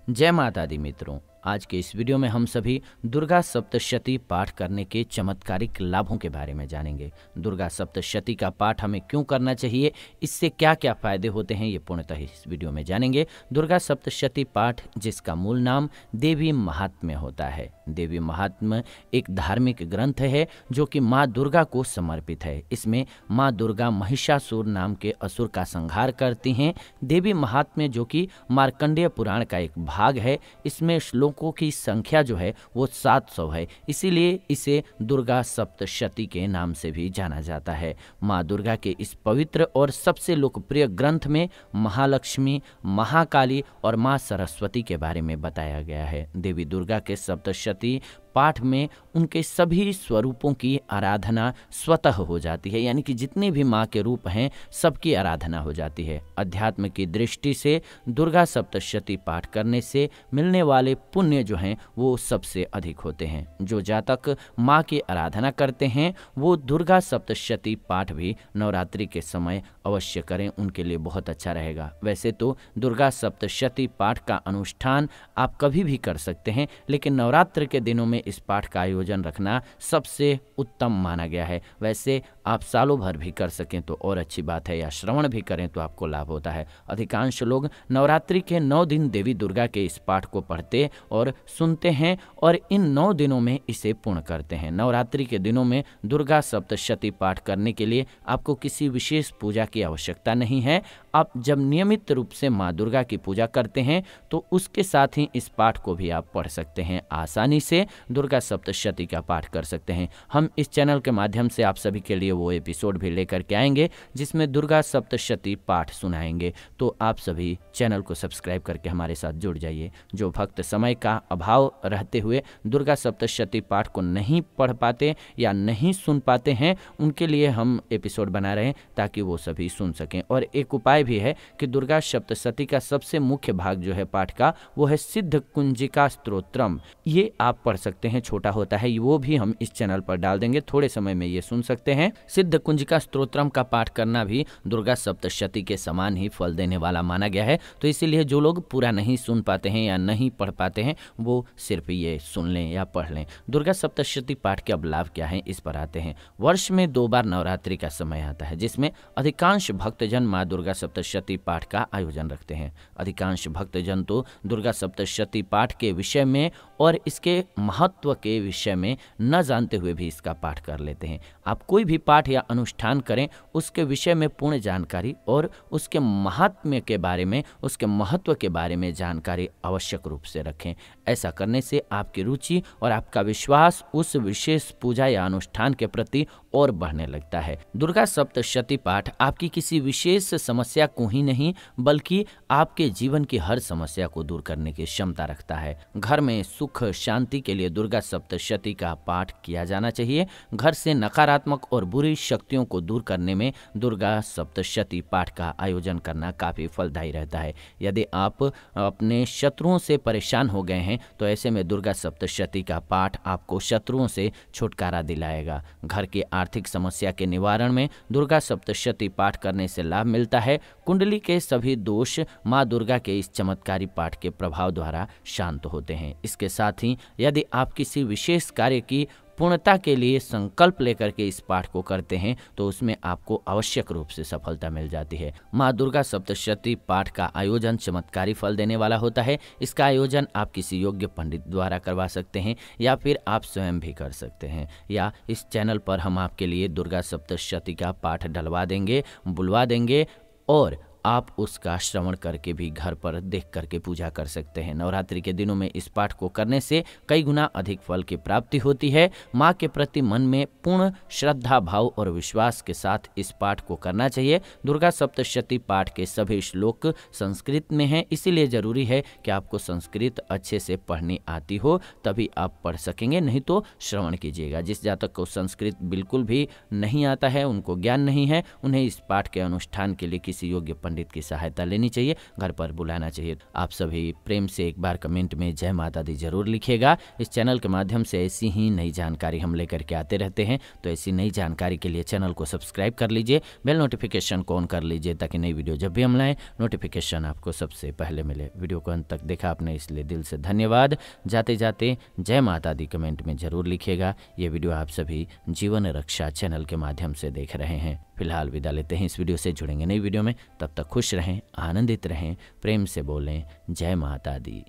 जय माता दी मित्रों। आज के इस वीडियो में हम सभी दुर्गा सप्तशती पाठ करने के चमत्कारिक लाभों के बारे में जानेंगे। दुर्गा सप्तशती का पाठ हमें क्यों करना चाहिए, इससे क्या क्या फायदे होते हैं, ये पूर्णतः इस वीडियो में जानेंगे। दुर्गा सप्तशती पाठ, जिसका मूल नाम देवी महात्म्य होता है। देवी महात्म्य एक धार्मिक ग्रंथ है जो कि माँ दुर्गा को समर्पित है। इसमें माँ दुर्गा महिषासुर नाम के असुर का संहार करती हैं। देवी महात्म्य जो कि मार्कंडेय पुराण का एक भाग है, इसमें श्लोकों की संख्या जो है वो 700 है, इसीलिए इसे दुर्गा सप्तशती के नाम से भी जाना जाता है। माँ दुर्गा के इस पवित्र और सबसे लोकप्रिय ग्रंथ में महालक्ष्मी, महाकाली और माँ सरस्वती के बारे में बताया गया है। देवी दुर्गा के सप्तशती पाठ में उनके सभी स्वरूपों की आराधना स्वतः हो जाती है, यानी कि जितने भी माँ के रूप हैं सबकी आराधना हो जाती है। अध्यात्म की दृष्टि से दुर्गा सप्तशती पाठ करने से मिलने वाले पुण्य जो हैं वो सबसे अधिक होते हैं। जो जातक माँ की आराधना करते हैं वो दुर्गा सप्तशती पाठ भी नवरात्रि के समय अवश्य करें, उनके लिए बहुत अच्छा रहेगा। वैसे तो दुर्गा सप्तशती पाठ का अनुष्ठान आप कभी भी कर सकते हैं, लेकिन नवरात्र के दिनों में इस पाठ का आयोजन रखना सबसे उत्तम माना गया है। वैसे आप सालों भर भी कर सकें तो और अच्छी बात है, या श्रवण भी करें तो आपको लाभ होता है। अधिकांश लोग नवरात्रि के 9 दिन देवी दुर्गा के इस पाठ को पढ़ते और सुनते हैं और इन 9 दिनों में इसे पूर्ण करते हैं। नवरात्रि के दिनों में दुर्गा सप्तशती पाठ करने के लिए आपको किसी विशेष पूजा की आवश्यकता नहीं है। आप जब नियमित रूप से माँ दुर्गा की पूजा करते हैं तो उसके साथ ही इस पाठ को भी आप पढ़ सकते हैं। आसानी से दुर्गा सप्तशती का पाठ कर सकते हैं। हम इस चैनल के माध्यम से आप सभी के लिए वो एपिसोड भी लेकर के आएंगे जिसमें दुर्गा सप्तशती पाठ सुनाएंगे, तो आप सभी चैनल को सब्सक्राइब करके हमारे साथ जुड़ जाइए। जो भक्त समय का अभाव रहते हुए दुर्गा सप्तशती पाठ को नहीं पढ़ पाते या नहीं सुन पाते हैं, उनके लिए हम एपिसोड बना रहे हैं ताकि वो सभी सुन सकें। और एक उपाय भी है कि दुर्गा सप्तशती का सबसे मुख्य भाग जो है पाठ का, वो है सिद्ध कुंजिका स्तोत्रम। ये आप पढ़ सकते हैं, छोटा होता है, वो भी हम इस चैनल पर डाल देंगे, थोड़े समय में ये सुन सकते हैं। सिद्ध कुंजिका स्तोत्रम का पाठ करना भी दुर्गा सप्तशती के समान ही फल देने वाला माना गया है, तो इसीलिए जो लोग पूरा नहीं सुन पाते हैं या नहीं पढ़ पाते हैं वो सिर्फ ये सुन लें या पढ़ लें। दुर्गा सप्तशती पाठ के अब लाभ क्या हैं, इस पर आते हैं। वर्ष में 2 बार नवरात्रि का समय आता है जिसमें अधिकांश भक्तजन माँ दुर्गा सप्तशती पाठ का आयोजन रखते हैं। अधिकांश भक्तजन तो दुर्गा सप्तशती पाठ के विषय में और इसके महत्व के विषय में न जानते हुए भी इसका पाठ कर लेते हैं। आप कोई भी पाठ या अनुष्ठान करें, उसके विषय में पूर्ण जानकारी और उसके महात्म्य के बारे में, उसके महत्व के बारे में जानकारी आवश्यक रूप से रखें। ऐसा करने से आपकी रुचि और आपका विश्वास उस विशेष पूजा या अनुष्ठान के प्रति और बढ़ने लगता है। दुर्गा सप्तशती पाठ आपकी किसी विशेष समस्या को ही नहीं बल्कि आपके जीवन की हर समस्या को दूर करने की क्षमता रखता है। घर में सुख शांति के लिए दुर्गा सप्तशती का पाठ किया जाना चाहिए। घर से नकारात्मक और बुरी शक्तियों को दूर करने में दुर्गा सप्तशती पाठ का आयोजन करना काफी फलदायी रहता है। यदि आप अपने शत्रुओं से परेशान हो गए हैं तो ऐसे में दुर्गा सप्तशती का पाठ आपको शत्रुओं से छुटकारा दिलाएगा। घर की आर्थिक समस्या के निवारण में दुर्गा सप्तशती पाठ करने से लाभ मिलता है। कुंडली के सभी दोष माँ दुर्गा के इस चमत्कारी पाठ के प्रभाव द्वारा शांत होते हैं। इसके साथ ही यदि आप किसी विशेष कार्य की पूर्णता के लिए संकल्प लेकर के इस पाठ को करते हैं तो उसमें आपको आवश्यक रूप से सफलता मिल जाती है। माँ दुर्गा सप्तशती पाठ का आयोजन चमत्कारी फल देने वाला होता है। इसका आयोजन आप किसी योग्य पंडित द्वारा करवा सकते हैं या फिर आप स्वयं भी कर सकते हैं, या इस चैनल पर हम आपके लिए दुर्गा सप्तशती का पाठ डलवा देंगे, बुलवा देंगे और आप उसका श्रवण करके भी घर पर देख करके पूजा कर सकते हैं। नवरात्रि के दिनों में इस पाठ को करने से कई गुना अधिक फल की प्राप्ति होती है। माँ के प्रति मन में पूर्ण श्रद्धा भाव और विश्वास के साथ इस पाठ को करना चाहिए। दुर्गा सप्तशती पाठ के सभी श्लोक संस्कृत में हैं, इसीलिए जरूरी है कि आपको संस्कृत अच्छे से पढ़नी आती हो, तभी आप पढ़ सकेंगे, नहीं तो श्रवण कीजिएगा। जिस जातक को संस्कृत बिल्कुल भी नहीं आता है, उनको ज्ञान नहीं है, उन्हें इस पाठ के अनुष्ठान के लिए किसी योग्य पंडित पंडित की सहायता लेनी चाहिए, घर पर बुलाना चाहिए। आप सभी प्रेम से एक बार कमेंट में जय माता दी जरूर लिखिएगा। इस चैनल के माध्यम से ऐसी ही नई जानकारी हम लेकर के आते रहते हैं, तो ऐसी नई जानकारी के लिए चैनल को सब्सक्राइब कर लीजिए, बेल नोटिफिकेशन को ऑन कर लीजिए ताकि नई वीडियो जब भी हम लाएं नोटिफिकेशन आपको सबसे पहले मिले। वीडियो को अंत तक देखा आपने इसलिए दिल से धन्यवाद। जाते जाते जय माता दी कमेंट में जरूर लिखिएगा। ये वीडियो आप सभी जीवन रक्षा चैनल के माध्यम से देख रहे हैं। फिलहाल विदा लेते हैं इस वीडियो से, जुड़ेंगे नई वीडियो में। तब तक खुश रहें, आनंदित रहें, प्रेम से बोलें जय माता दी।